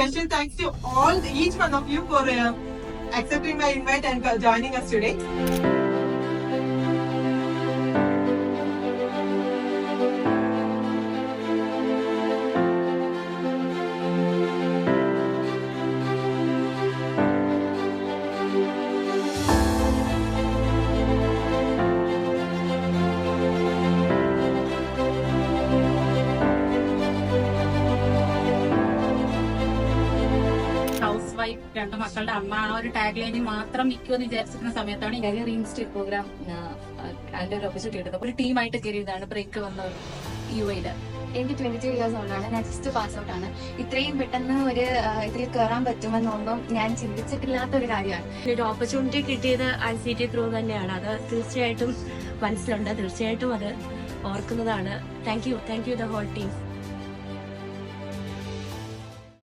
special thanks to each one of you for accepting my invite and joining us today. House wife, രണ്ട് മക്കളുടെ അമ്മ, ആ ഒരു tag ലൈനിൽ മാത്രം നിൽക്കുമെന്ന് വിചാരിച്ചിരുന്ന സമയത്താണ് കരിയർ ഇൻസ്റ്റിറ്റ്യൂട്ട് പ്രോഗ്രാം അതിന്റെ ഒരു ഓപ്പർച്യൂണിറ്റി എടുത്തത്. ഒരു ടീമായിട്ട് കയറിയതാണ് ബ്രേക്ക് വന്നത് UAE. എനിക്ക് 22 ഇയേഴ്സ് ഓൾഡാണ്. ഞാൻ ജസ്റ്റ് പാസ് ഔട്ട് ആണ്. ഇത്രയും പെട്ടെന്ന് ഒരു ഇതിൽ കയറാൻ പറ്റുമെന്നൊന്നും ഞാൻ ചിന്തിച്ചിട്ടില്ലാത്ത ഒരു കാര്യമാണ്. ഒരു ഓപ്പർച്യൂണിറ്റി കിട്ടിയത് ICT ത്രൂ തന്നെയാണ്. അത് തീർച്ചയായിട്ടും മനസ്സിലുണ്ട്. തീർച്ചയായിട്ടും അത് ഓർക്കുന്നതാണ്. Thank you the whole team.